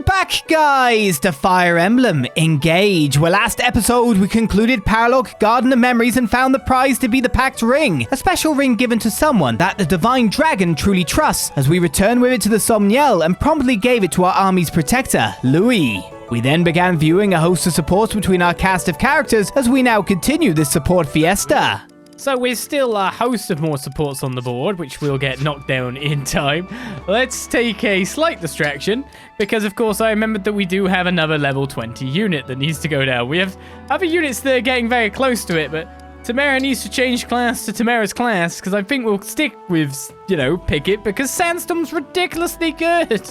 back, guys, to Fire Emblem Engage, where last episode we concluded Paralog Garden of Memories and found the prize to be the Pact Ring, a special ring given to someone that the Divine Dragon truly trusts, as we returned with it to the Somniel and promptly gave it to our army's protector, Louis. We then began viewing a host of supports between our cast of characters as we now continue this support fiesta. So we're still a host of more supports on the board, which will get knocked down in time. Let's take a slight distraction, because of course I remembered that we do have another level 20 unit that needs to go down. We have other units that are getting very close to it, but Tamara needs to change class to Tamara's class, because I think we'll stick with, Picket, because Sandstorm's ridiculously good.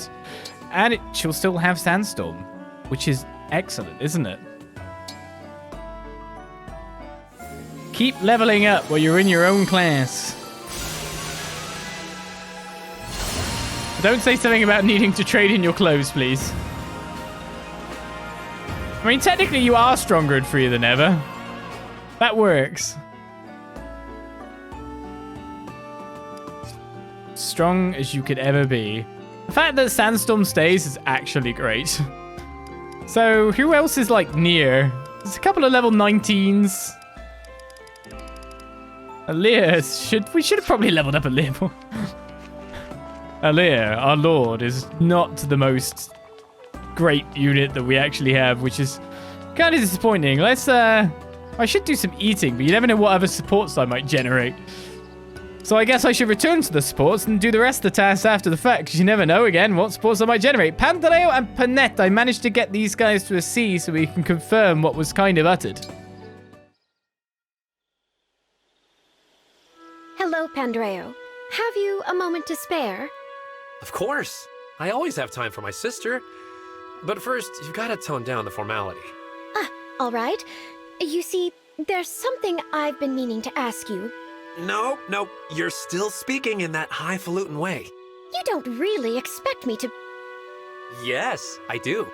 And she'll still have Sandstorm, which is excellent, isn't it? Keep leveling up while you're in your own class. Don't say something about needing to trade in your clothes, please. I mean, technically you are stronger and freer than ever. That works. Strong as you could ever be. The fact that Sandstorm stays is actually great. So, who else is, near? There's a couple of level 19s. Elyos, we should have probably leveled up a little. Elyos, our lord, is not the most great unit that we actually have, which is kind of disappointing. I should do some eating, but you never know what other supports I might generate. So I guess I should return to the supports and do the rest of the tasks after the fact, because you never know, again, what supports I might generate. Pantaleo and Panette, I managed to get these guys to a C so we can confirm what was kind of uttered. Hello, Pandreo. Have you a moment to spare? Of course. I always have time for my sister. But first, you've got to tone down the formality. All right. You see, there's something I've been meaning to ask you. No, you're still speaking in that highfalutin way. You don't really expect me to... Yes, I do.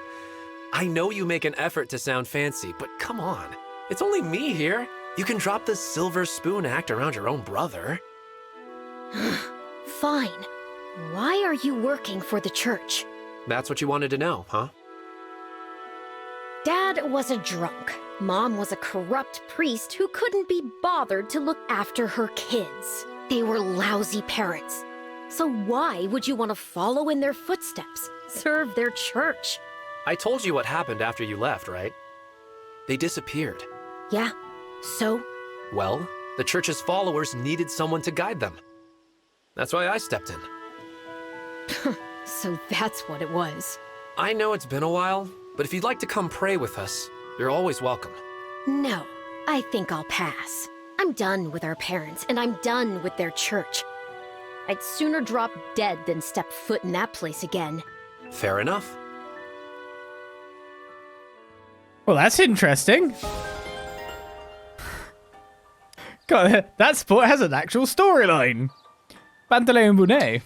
I know you make an effort to sound fancy, but come on. It's only me here. You can drop the silver spoon act around your own brother. Fine. Why are you working for the church? That's what you wanted to know, huh? Dad was a drunk. Mom was a corrupt priest who couldn't be bothered to look after her kids. They were lousy parents. So why would you want to follow in their footsteps, serve their church? I told you what happened after you left, right? They disappeared. Yeah. So? Well, the church's followers needed someone to guide them. That's why I stepped in. So that's what it was. I know it's been a while, but if you'd like to come pray with us, you're always welcome. No, I think I'll pass. I'm done with our parents, and I'm done with their church. I'd sooner drop dead than step foot in that place again. Fair enough. Well, that's interesting. God, that sport has an actual storyline. Pantaleo and Bonet.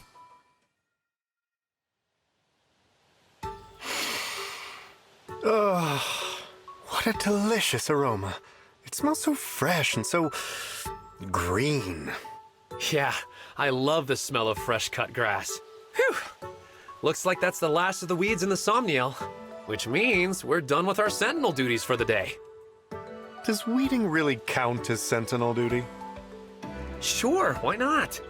What a delicious aroma. It smells so fresh and so green. Yeah, I love the smell of fresh cut grass. Whew. Looks like that's the last of the weeds in the Somniel, which means we're done with our sentinel duties for the day. Does weeding really count as sentinel duty? Sure, why not?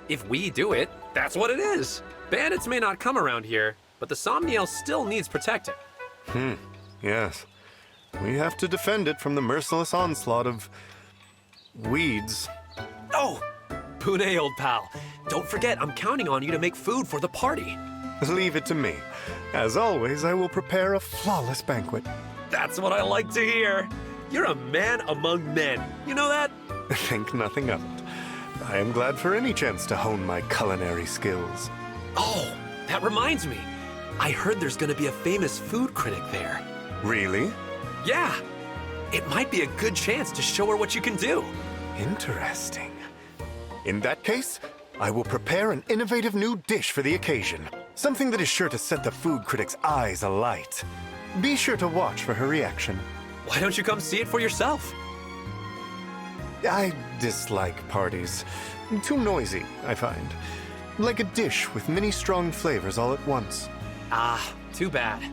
If we do it, that's what it is. Bandits may not come around here, but the Somniel still needs protecting. Yes. We have to defend it from the merciless onslaught of... weeds. Oh! Pune, old pal. Don't forget, I'm counting on you to make food for the party. Leave it to me. As always, I will prepare a flawless banquet. That's what I like to hear. You're a man among men. You know that? Think nothing of it. I am glad for any chance to hone my culinary skills. Oh, that reminds me. I heard there's gonna be a famous food critic there. Really? Yeah. It might be a good chance to show her what you can do. Interesting. In that case, I will prepare an innovative new dish for the occasion. Something that is sure to set the food critic's eyes alight. Be sure to watch for her reaction. Why don't you come see it for yourself? I dislike parties. Too noisy, I find. Like a dish with many strong flavors all at once. Ah, too bad.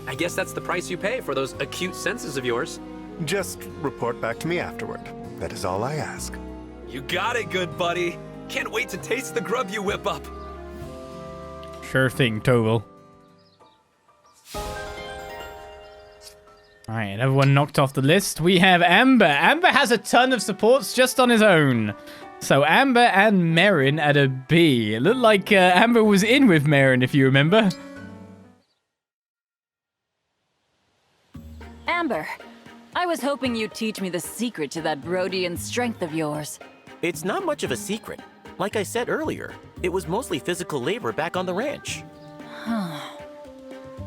I guess that's the price you pay for those acute senses of yours. Just report back to me afterward. That is all I ask. You got it, good buddy. Can't wait to taste the grub you whip up. Sure thing, Tobel. Alright, everyone knocked off the list. We have Amber. Amber has a ton of supports just on his own. So Amber and Merrin at a B. It looked like Amber was in with Merrin, if you remember. Amber, I was hoping you'd teach me the secret to that Brodian strength of yours. It's not much of a secret. Like I said earlier, it was mostly physical labor back on the ranch.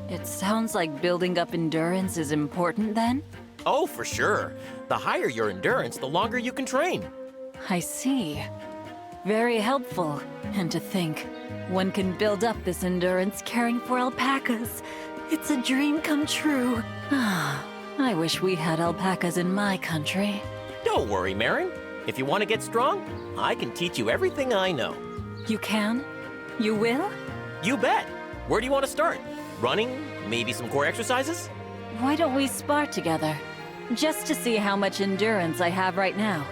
It sounds like building up endurance is important then? Oh, for sure. The higher your endurance, the longer you can train. I see. Very helpful. And to think, one can build up this endurance caring for alpacas. It's a dream come true. I wish we had alpacas in my country. Don't worry, Marin. If you want to get strong, I can teach you everything I know. You can? You will? You bet. Where do you want to start? Running? Maybe some core exercises? Why don't we spar together? Just to see how much endurance I have right now.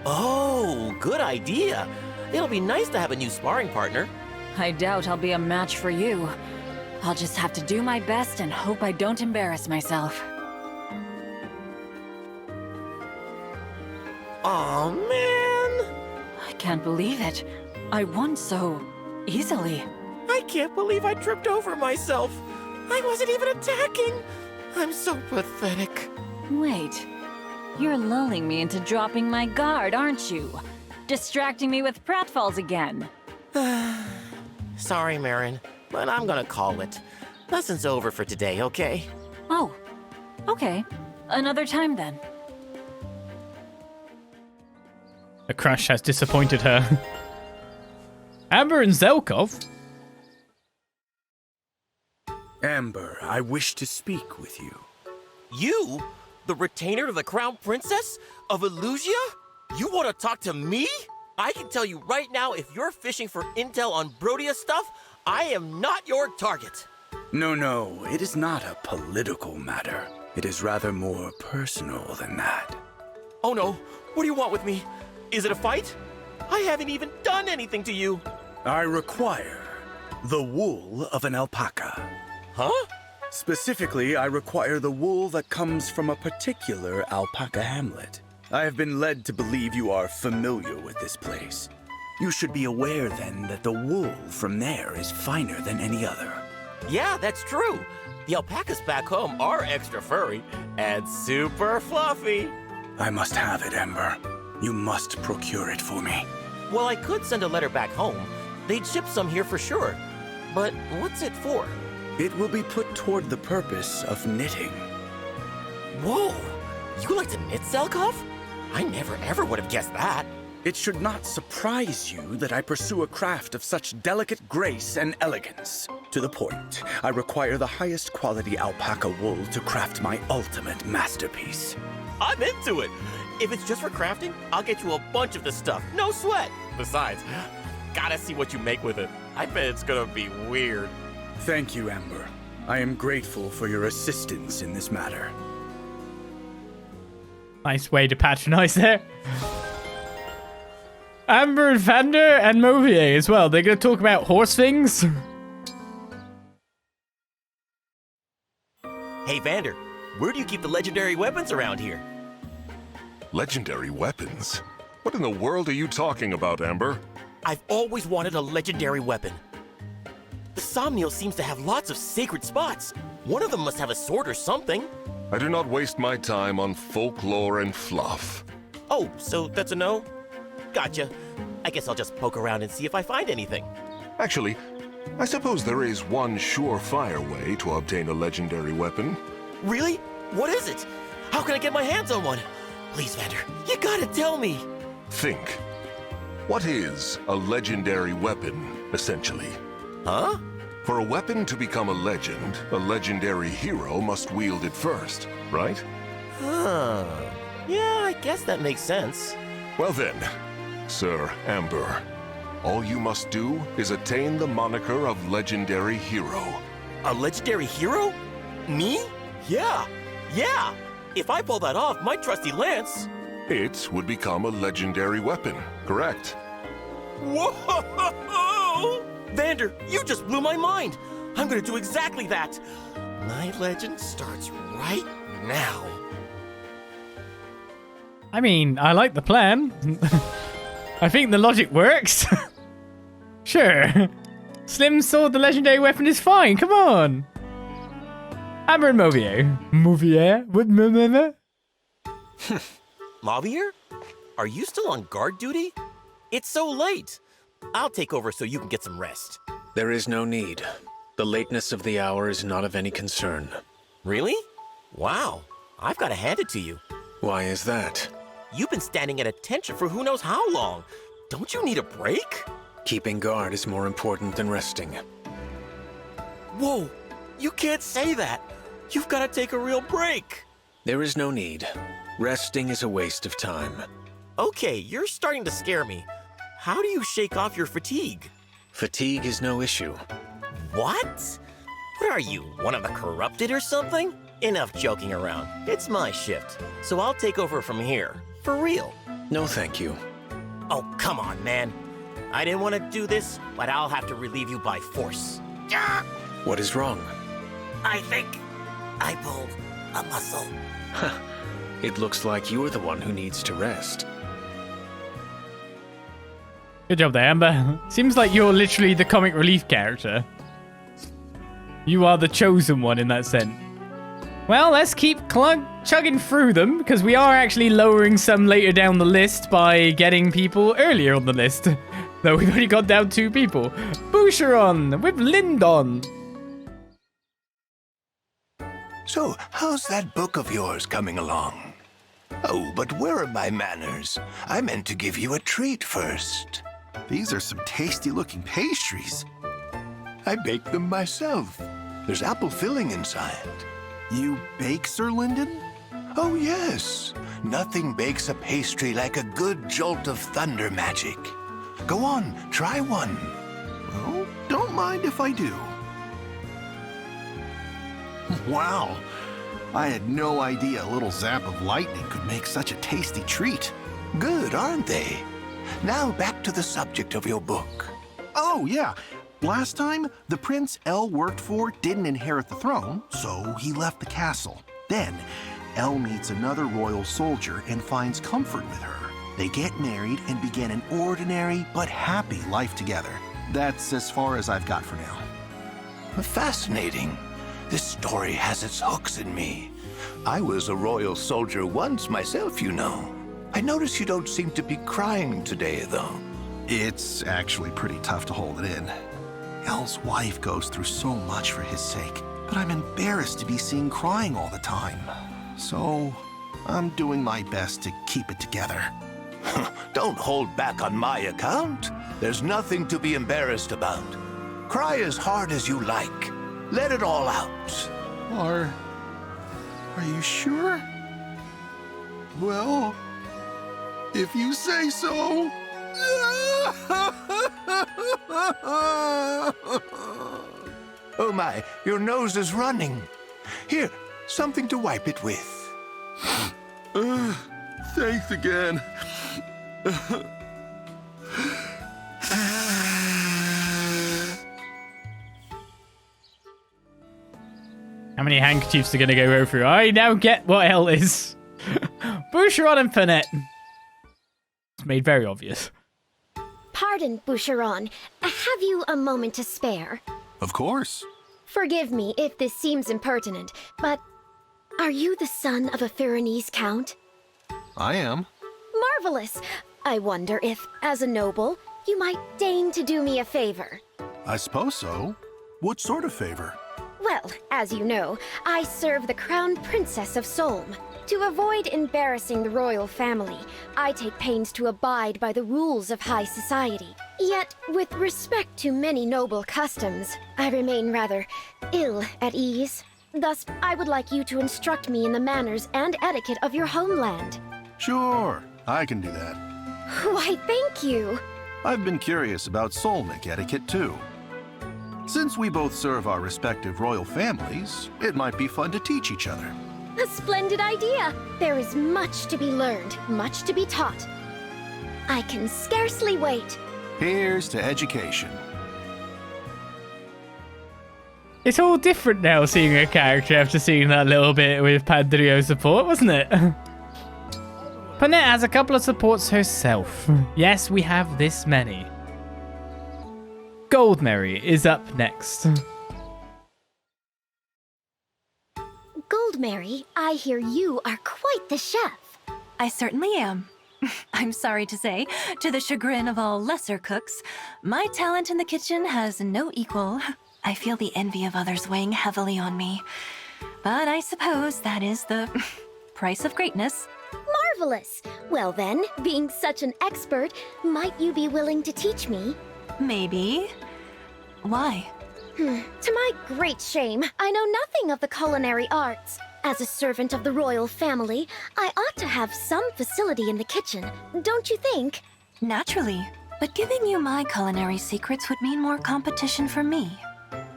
Oh, good idea. It'll be nice to have a new sparring partner. I doubt I'll be a match for you. I'll just have to do my best and hope I don't embarrass myself. Aw, man. I can't believe it. I won so easily. I can't believe I tripped over myself. I wasn't even attacking. I'm so pathetic. Wait. You're lulling me into dropping my guard, aren't you? Distracting me with pratfalls again. Sorry, Marin, but I'm gonna call it. Lesson's over for today, okay? Oh, okay. Another time then. The crush has disappointed her. Amber and Zelkov? Amber, I wish to speak with you. You? The retainer to the Crown Princess? Of Elysia? You want to talk to me? I can tell you right now, if you're fishing for intel on Brodia stuff, I am not your target. No, it is not a political matter. It is rather more personal than that. Oh no, what do you want with me? Is it a fight? I haven't even done anything to you. I require the wool of an alpaca. Huh? Specifically, I require the wool that comes from a particular alpaca hamlet. I have been led to believe you are familiar with this place. You should be aware then that the wool from there is finer than any other. Yeah, that's true. The alpacas back home are extra furry and super fluffy. I must have it, Amber. You must procure it for me. Well, I could send a letter back home. They'd ship some here for sure. But what's it for? It will be put toward the purpose of knitting. Whoa! You like to knit, Zelkov? I never ever would have guessed that. It should not surprise you that I pursue a craft of such delicate grace and elegance. To the point, I require the highest quality alpaca wool to craft my ultimate masterpiece. I'm into it. If it's just for crafting, I'll get you a bunch of the stuff. No sweat. Besides, gotta see what you make with it. I bet it's gonna be weird. Thank you, Amber. I am grateful for your assistance in this matter. Nice way to patronize there. Amber and Vander and Movier as well. They're going to talk about horse things. Hey, Vander, where do you keep the legendary weapons around here? Legendary weapons? What in the world are you talking about, Amber? I've always wanted a legendary weapon. The Somniel seems to have lots of sacred spots. One of them must have a sword or something. I do not waste my time on folklore and fluff. Oh, so that's a no? Gotcha. I guess I'll just poke around and see if I find anything. Actually, I suppose there is one surefire way to obtain a legendary weapon. Really? What is it? How can I get my hands on one? Please, Vander, you gotta tell me. Think. What is a legendary weapon, essentially? Huh? For a weapon to become a legend, a legendary hero must wield it first, right? Huh. Yeah, I guess that makes sense. Well then, Sir Amber, all you must do is attain the moniker of legendary hero. A legendary hero? Me? Yeah. If I pull that off, my trusty lance... It would become a legendary weapon, correct? Whoa! Vander, you just blew my mind. I'm gonna do exactly that. My legend starts right now. I mean, I like the plan. I think the logic works. Sure. Slim sword, the legendary weapon is fine. Come on. Amber and Mauvier. Mauvier? What? Mauvier? Are you still on guard duty? It's so late. I'll take over so you can get some rest. There is no need. The lateness of the hour is not of any concern. Really? Wow. I've got to hand it to you. Why is that? You've been standing at attention for who knows how long. Don't you need a break? Keeping guard is more important than resting. Whoa, you can't say that. You've got to take a real break. There is no need. Resting is a waste of time. Okay, you're starting to scare me. How do you shake off your fatigue? Fatigue is no issue. What? What are you, one of the corrupted or something? Enough joking around. It's my shift, so I'll take over from here. For real. No, thank you. Oh, come on, man. I didn't want to do this, but I'll have to relieve you by force. What is wrong? I think I pulled a muscle. It looks like you're the one who needs to rest. Good job there, Amber. Seems like you're literally the comic relief character. You are the chosen one in that sense. Well, let's keep chugging through them, because we are actually lowering some later down the list by getting people earlier on the list. Though we've only got down 2 people. Boucheron with Lindon. So, how's that book of yours coming along? Oh, but where are my manners? I meant to give you a treat first. These are some tasty-looking pastries. I baked them myself. There's apple filling inside. You bake, Sir Lyndon? Oh, yes. Nothing bakes a pastry like a good jolt of thunder magic. Go on, try one. Well, don't mind if I do. Wow. I had no idea a little zap of lightning could make such a tasty treat. Good, aren't they? Now back to the subject of your book. Oh, yeah. Last time, the prince Elle worked for didn't inherit the throne, so he left the castle. Then, Elle meets another royal soldier and finds comfort with her. They get married and begin an ordinary but happy life together. That's as far as I've got for now. Fascinating. This story has its hooks in me. I was a royal soldier once myself, you know. I notice you don't seem to be crying today, though. It's actually pretty tough to hold it in. Elle's wife goes through so much for his sake, but I'm embarrassed to be seen crying all the time. So, I'm doing my best to keep it together. Don't hold back on my account. There's nothing to be embarrassed about. Cry as hard as you like. Let it all out. Are you sure? Well, if you say so. Oh my, your nose is running. Here, something to wipe it with. Thanks again. How many handkerchiefs are going to go through? I now get what Elle is. Boucheron and Finette. It's made very obvious. Pardon, Boucheron. Have you a moment to spare? Of course. Forgive me if this seems impertinent, but are you the son of a Pyrenees count? I am. Marvelous! I wonder if, as a noble, you might deign to do me a favor. I suppose so. What sort of favor? Well, as you know, I serve the Crown Princess of Solm. To avoid embarrassing the royal family, I take pains to abide by the rules of high society. Yet, with respect to many noble customs, I remain rather ill at ease. Thus, I would like you to instruct me in the manners and etiquette of your homeland. Sure, I can do that. Why, thank you. I've been curious about Solmic etiquette, too. Since we both serve our respective royal families, it might be fun to teach each other. A splendid idea. There is much to be learned, much to be taught. I can scarcely wait. Here's to education. It's all different now seeing a character after seeing that little bit with Pandrio support, wasn't it? Panette has a couple of supports herself. Yes, we have this many. Goldmary is up next. Goldmary, I hear you are quite the chef. I certainly am. I'm sorry to say, to the chagrin of all lesser cooks, my talent in the kitchen has no equal. I feel the envy of others weighing heavily on me. But I suppose that is the price of greatness. Marvelous. Well then, being such an expert, might you be willing to teach me? Maybe. Why? To my great shame, I know nothing of the culinary arts. As a servant of the royal family, I ought to have some facility in the kitchen, don't you think? Naturally. But giving you my culinary secrets would mean more competition for me.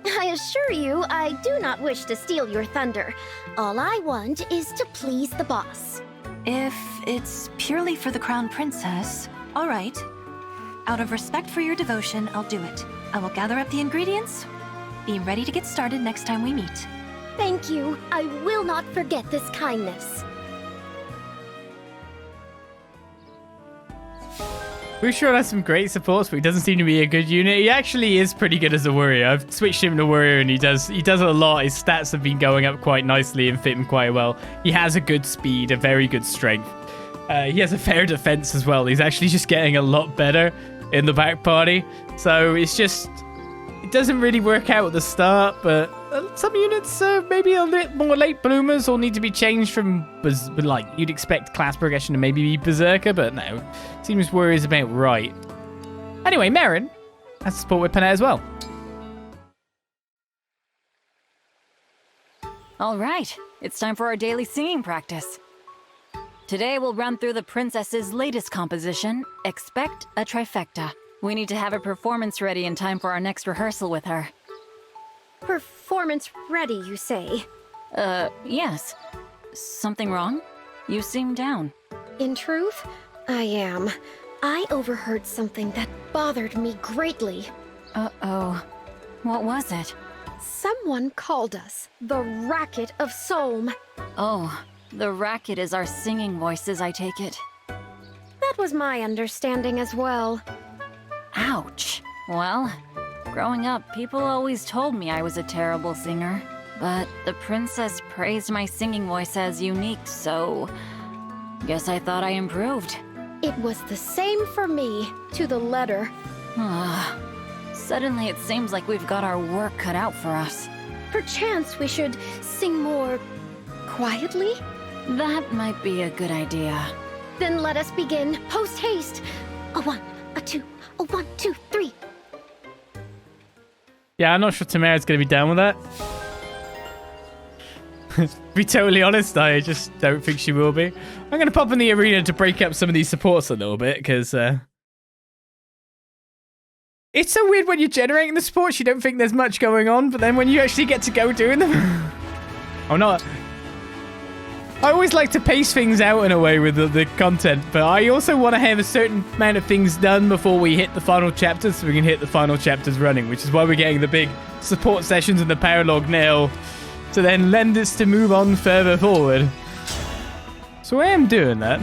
I assure you, I do not wish to steal your thunder. All I want is to please the boss. If it's purely for the Crown Princess, all right. Out of respect for your devotion, I'll do it. I will gather up the ingredients. Be ready to get started next time we meet. Thank you. I will not forget this kindness. Bushiroad has some great supports, but he doesn't seem to be a good unit. He actually is pretty good as a warrior. I've switched him to warrior, and he does it a lot. His stats have been going up quite nicely and fit him quite well. He has a good speed, a very good strength. He has a fair defense as well. He's actually just getting a lot better in the back party. So it's just, it doesn't really work out at the start, but some units maybe a bit more late bloomers or need to be changed from, like, you'd expect class progression to maybe be Berserker, but no. Seems Warrior is about right. Anyway, Merrin has support with Panette as well. All right, it's time for our daily singing practice. Today we'll run through the princess's latest composition, Expect a Trifecta. We need to have a performance ready in time for our next rehearsal with her. Performance ready, you say? Yes. Something wrong? You seem down. In truth, I am. I overheard something that bothered me greatly. Uh-oh. What was it? Someone called us the Racket of Solm. Oh, the racket is our singing voices, I take it. That was my understanding as well. Ouch. Well, growing up, people always told me I was a terrible singer. But the princess praised my singing voice as unique, so guess I thought I improved. It was the same for me, to the letter. Suddenly it seems like we've got our work cut out for us. Perchance we should sing more quietly? That might be a good idea. Then let us begin, post-haste. A 1, a 2, a 1, 2, 3. Yeah, I'm not sure Tamara's going to be down with that. To be totally honest, I just don't think she will be. I'm going to pop in the arena to break up some of these supports a little bit, because it's so weird when you're generating the supports, you don't think there's much going on, but then when you actually get to go doing them... I always like to pace things out in a way with the content, but I also want to have a certain amount of things done before we hit the final chapters, so we can hit the final chapters running, which is why we're getting the big support sessions and the paralog now, to then lend us to move on further forward. So I am doing that.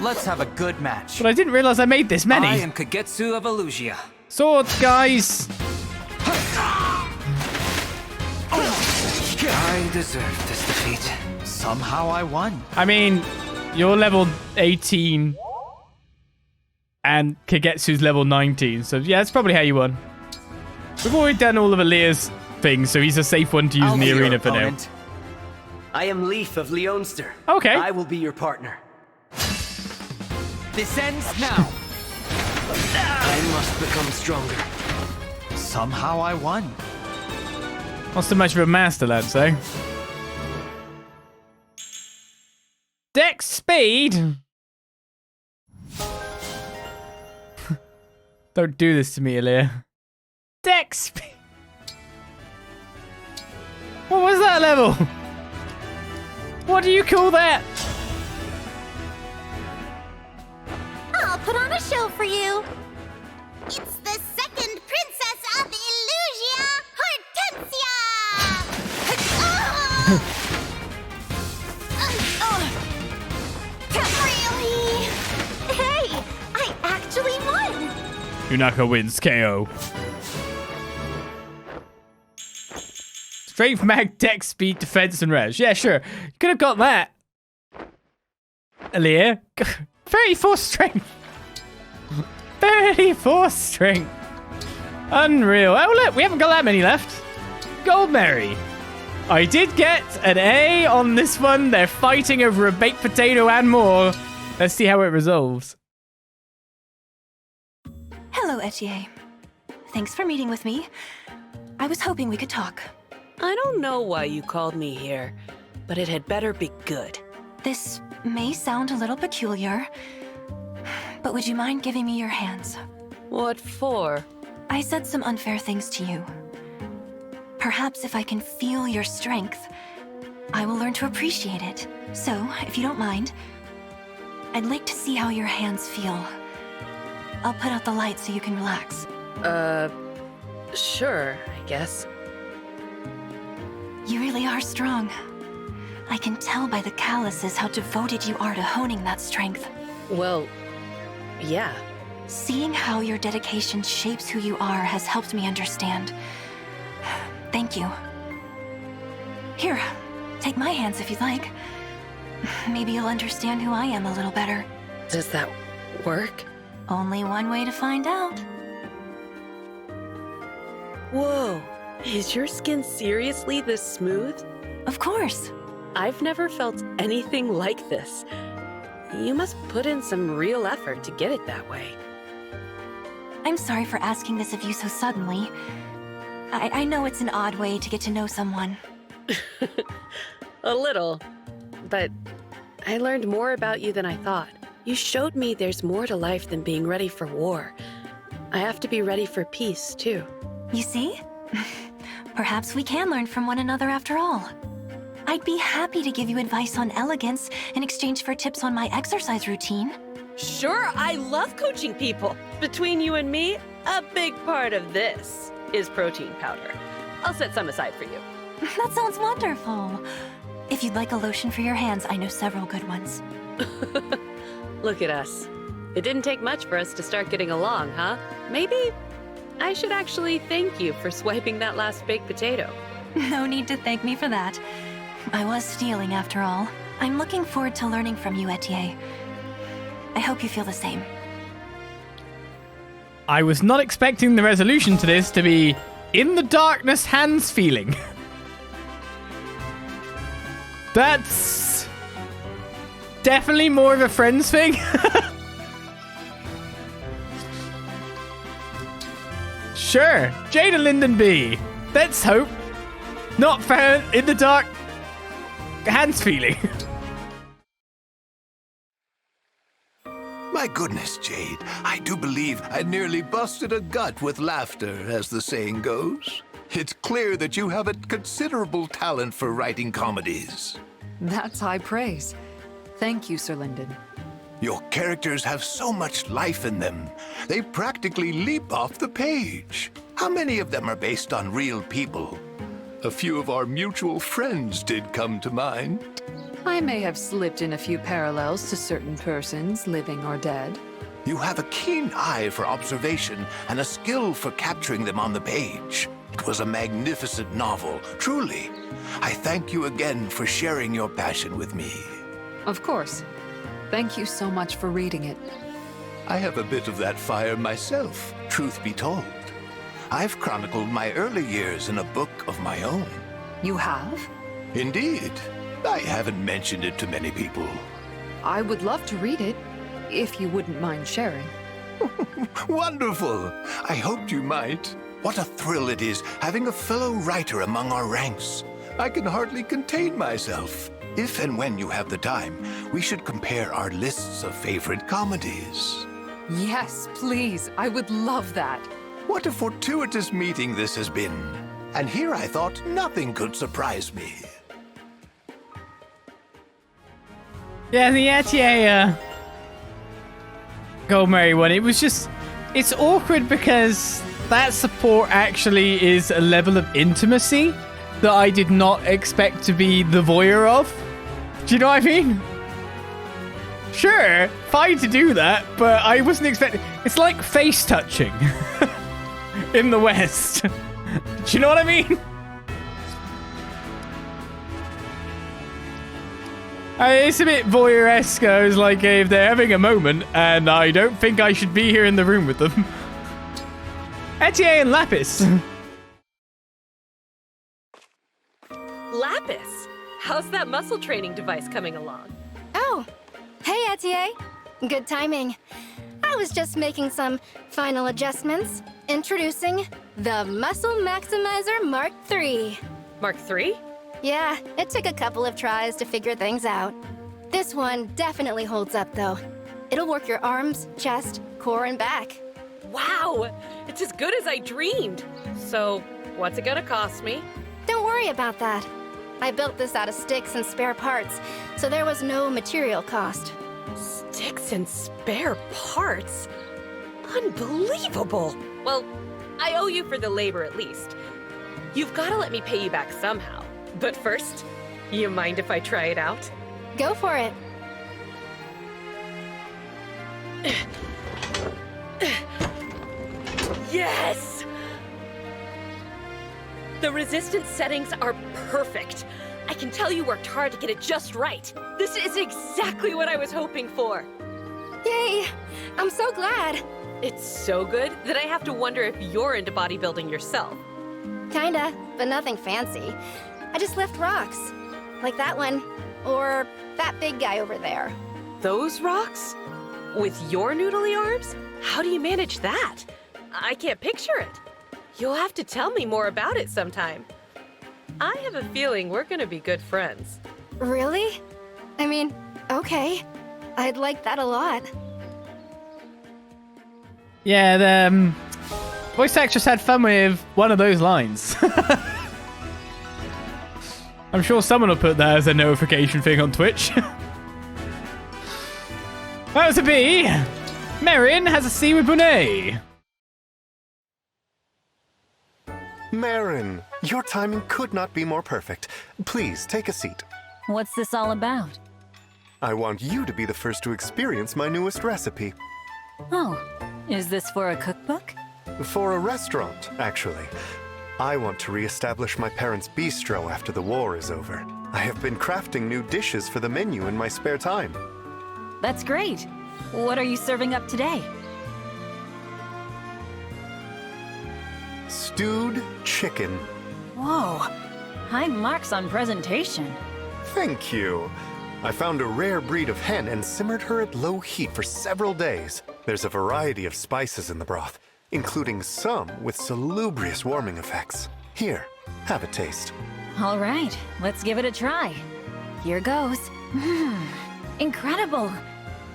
Let's have a good match. But I didn't realize I made this many. I am Kagetsu of Elusia. Swords, guys! I deserve this defeat. Somehow I won. I mean, you're level 18 and Kagetsu's level 19, so yeah, that's probably how you won. We've already done all of Elyos things, so he's a safe one to use in the arena for now. I am Leaf of Leonster. Okay. I will be your partner. This ends now. I must become stronger. Somehow I won. Not so much of a master, lad, so. Dex speed! Don't do this to me, Aaliyah. Dex speed! What was that level? What do you call that? I'll put on a show for you. It's the second princess of Illusia, Hortensia! Really? Hey, I actually won! Yunaka wins KO. Strength, mag, dex, speed, defense, and res. Yeah, sure. You could have got that. Aaliyah. 34 strength. 34 strength. Unreal. Oh, look, we haven't got that many left. Gold Mary. I did get an A on this one. They're fighting over a baked potato and more. Let's see how it resolves. Hello, Etienne. Thanks for meeting with me. I was hoping we could talk. I don't know why you called me here, but it had better be good. This may sound a little peculiar, but would you mind giving me your hands? What for? I said some unfair things to you. Perhaps if I can feel your strength, I will learn to appreciate it. So, if you don't mind, I'd like to see how your hands feel. I'll put out the light so you can relax. Sure, I guess. You really are strong. I can tell by the calluses how devoted you are to honing that strength. Well, yeah. Seeing how your dedication shapes who you are has helped me understand. Thank you. Here, take my hands if you'd like. Maybe you'll understand who I am a little better. Does that work? Only one way to find out. Whoa, is your skin seriously this smooth? Of course. I've never felt anything like this. You must put in some real effort to get it that way. I'm sorry for asking this of you so suddenly. I know it's an odd way to get to know someone. A little, but I learned more about you than I thought. You showed me there's more to life than being ready for war. I have to be ready for peace, too. You see? Perhaps we can learn from one another after all. I'd be happy to give you advice on elegance in exchange for tips on my exercise routine. Sure, I love coaching people. Between you and me, a big part of this is protein powder. I'll set some aside for you. That sounds wonderful. If you'd like a lotion for your hands, I know several good ones. Look at us. It didn't take much for us to start getting along, huh? Maybe I should actually thank you for swiping that last baked potato. No need to thank me for that. I was stealing after all. I'm looking forward to learning from you, Etienne. I hope you feel the same. I was not expecting the resolution to this to be in the darkness hands feeling. That's definitely more of a friends thing. Sure, Jade and Lyndon B. Let's hope. Not found in the dark hands feeling. My goodness, Jade, I do believe I nearly busted a gut with laughter, as the saying goes. It's clear that you have a considerable talent for writing comedies. That's high praise. Thank you, Sir Lyndon. Your characters have so much life in them. They practically leap off the page. How many of them are based on real people? A few of our mutual friends did come to mind. I may have slipped in a few parallels to certain persons, living or dead. You have a keen eye for observation and a skill for capturing them on the page. It was a magnificent novel, truly. I thank you again for sharing your passion with me. Of course. Thank you so much for reading it. I have a bit of that fire myself, truth be told. I've chronicled my early years in a book of my own. You have? Indeed. I haven't mentioned it to many people. I would love to read it, if you wouldn't mind sharing. Wonderful! I hoped you might. What a thrill it is having a fellow writer among our ranks. I can hardly contain myself. If and when you have the time, we should compare our lists of favorite comedies. Yes, please. I would love that. What a fortuitous meeting this has been. And here I thought nothing could surprise me. Yeah, the Etier Gold Mary one, it's awkward because that support actually is a level of intimacy that I did not expect to be the voyeur of. Do you know what I mean? Sure, fine to do that, but I wasn't expecting... It's like face touching in the West. Do you know what I mean? It's a bit voyeuresque. I was like, if they're having a moment, and I don't think I should be here in the room with them. Etier and Lapis. Lapis, how's that muscle training device coming along? Oh, hey, Etier. Good timing. I was just making some final adjustments. Introducing the Muscle Maximizer Mark III. Mark III? Yeah, it took a couple of tries to figure things out. This one definitely holds up, though. It'll work your arms, chest, core, and back. Wow, it's as good as I dreamed. So, what's it gonna cost me? Don't worry about that. I built this out of sticks and spare parts, so there was no material cost. Sticks and spare parts? Unbelievable! Well, I owe you for the labor at least. You've gotta let me pay you back somehow. But first, you mind if I try it out? Go for it. Yes! The resistance settings are perfect. I can tell you worked hard to get it just right. This is exactly what I was hoping for. Yay! I'm so glad. It's so good that I have to wonder if you're into bodybuilding yourself. Kinda, but nothing fancy. I just lift rocks. Like that one. Or that big guy over there. Those rocks? With your noodly arms? How do you manage that? I can't picture it. You'll have to tell me more about it sometime. I have a feeling we're gonna be good friends. Really? I mean, okay. I'd like that a lot. Yeah, the voice actress had fun with one of those lines. I'm sure someone will put that as a notification thing on Twitch. That was a B. Marin has a C with Bonet. Marin, your timing could not be more perfect. Please, take a seat. What's this all about? I want you to be the first to experience my newest recipe. Oh, is this for a cookbook? For a restaurant, actually. I want to re-establish my parents' bistro after the war is over. I have been crafting new dishes for the menu in my spare time. That's great. What are you serving up today? Stewed chicken. Whoa, high marks on presentation. Thank you. I found a rare breed of hen and simmered her at low heat for several days. There's a variety of spices in the broth, including some with salubrious warming effects. Here, have a taste. All right, let's give it a try. Here goes. Incredible!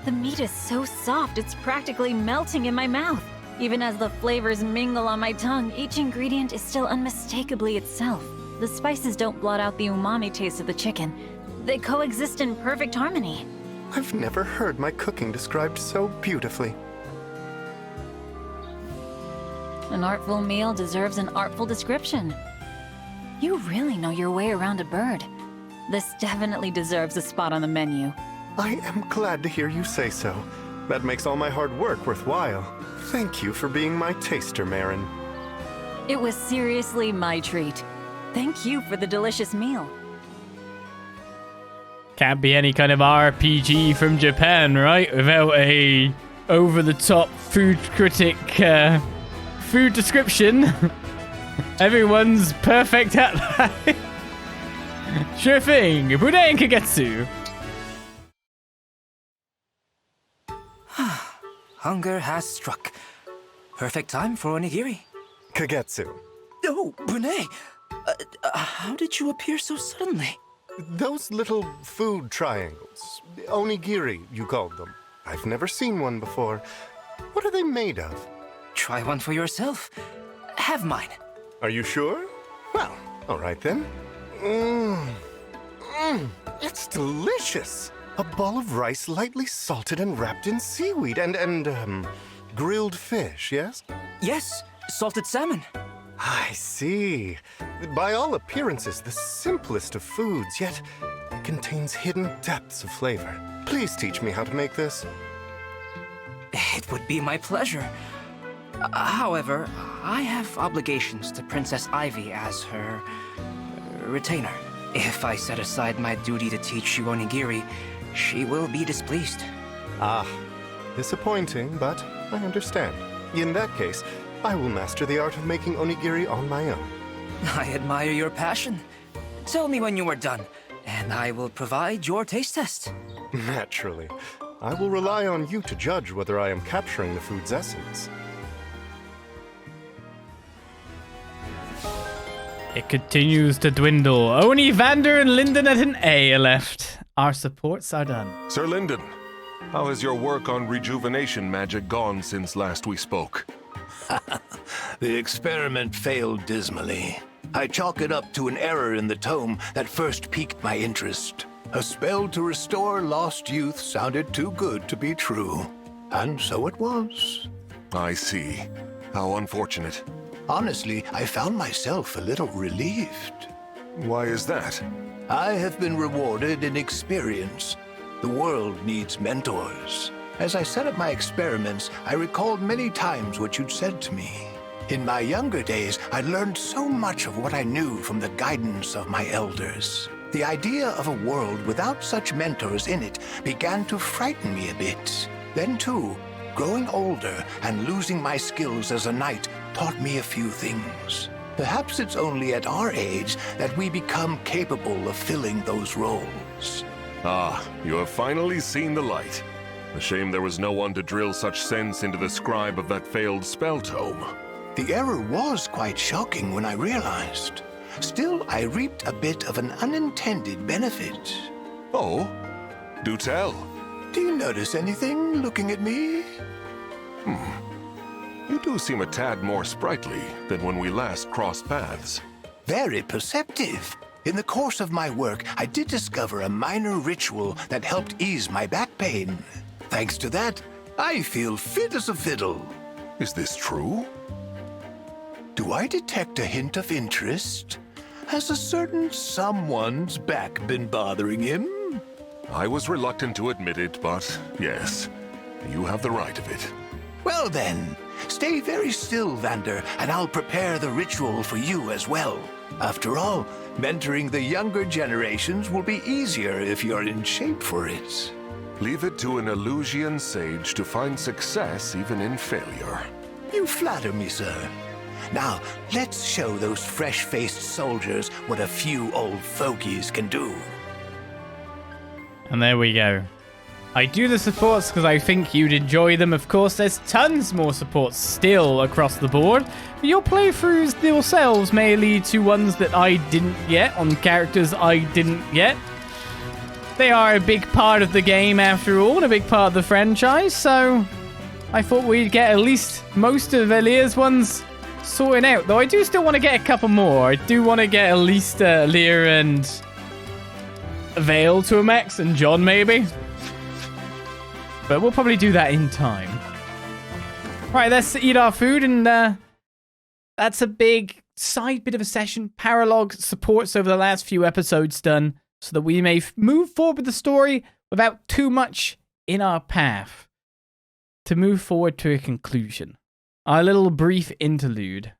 The meat is so soft, it's practically melting in my mouth. Even as the flavors mingle on my tongue, each ingredient is still unmistakably itself. The spices don't blot out the umami taste of the chicken. They coexist in perfect harmony. I've never heard my cooking described so beautifully. An artful meal deserves an artful description. You really know your way around a bird. This definitely deserves a spot on the menu. I am glad to hear you say so. That makes all my hard work worthwhile. Thank you for being my taster, Marin. It was seriously my treat. Thank you for the delicious meal. Can't be any kind of RPG from Japan, right? Without a over-the-top food critic food description. Everyone's perfect at that. Sure thing. Bude and Kagetsu. Hunger has struck. Perfect time for onigiri. Kagetsu. Oh, Brene! How did you appear so suddenly? Those little food triangles. Onigiri, you called them. I've never seen one before. What are they made of? Try one for yourself. Have mine. Are you sure? Well, all right then. It's delicious. A ball of rice lightly salted and wrapped in seaweed and grilled fish, yes? Yes, salted salmon. I see. By all appearances, the simplest of foods, yet contains hidden depths of flavor. Please teach me how to make this. It would be my pleasure. However, I have obligations to Princess Ivy as her retainer. If I set aside my duty to teach you onigiri, she will be displeased. Ah, disappointing, but I understand. In that case, I will master the art of making onigiri on my own. I admire your passion. Tell me when you are done, and I will provide your taste test. Naturally. I will rely on you to judge whether I am capturing the food's essence. It continues to dwindle. Only Vander and Linden at an A are left. Our supports are done. Sir Linden, how has your work on rejuvenation magic gone since last we spoke? The experiment failed dismally. I chalk it up to an error in the tome that first piqued my interest. A spell to restore lost youth sounded too good to be true. And so it was. I see. How unfortunate. Honestly, I found myself a little relieved. Why is that? I have been rewarded in experience. The world needs mentors. As I set up my experiments, I recalled many times what you'd said to me. In my younger days, I learned so much of what I knew from the guidance of my elders. The idea of a world without such mentors in it began to frighten me a bit. Then too, growing older and losing my skills as a knight taught me a few things. Perhaps it's only at our age that we become capable of filling those roles. Ah, you have finally seen the light. A shame there was no one to drill such sense into the scribe of that failed spell tome. The error was quite shocking when I realized. Still, I reaped a bit of an unintended benefit. Oh? Do tell. Do you notice anything looking at me? You do seem a tad more sprightly than when we last crossed paths. Very perceptive. In the course of my work, I did discover a minor ritual that helped ease my back pain. Thanks to that, I feel fit as a fiddle. Is this true? Do I detect a hint of interest? Has a certain someone's back been bothering him? I was reluctant to admit it, but yes, you have the right of it. Well then, stay very still, Vander, and I'll prepare the ritual for you as well. After all, mentoring the younger generations will be easier if you're in shape for it. Leave it to an Elysian sage to find success even in failure. You flatter me, sir. Now, let's show those fresh-faced soldiers what a few old fogies can do. And there we go. I do the supports because I think you'd enjoy them. Of course, there's tons more supports still across the board. But your playthroughs themselves may lead to ones that I didn't get on characters I didn't get. They are a big part of the game after all, and a big part of the franchise, so I thought we'd get at least most of Elyos ones sorted out. Though I do still want to get a couple more. I do want to get at least Lear and Vale to a max, and John maybe. But we'll probably do that in time. Right, let's eat our food, and that's a big side bit of a session. Paralog supports over the last few episodes done, so that we may move forward with the story without too much in our path to move forward to a conclusion. Our little brief interlude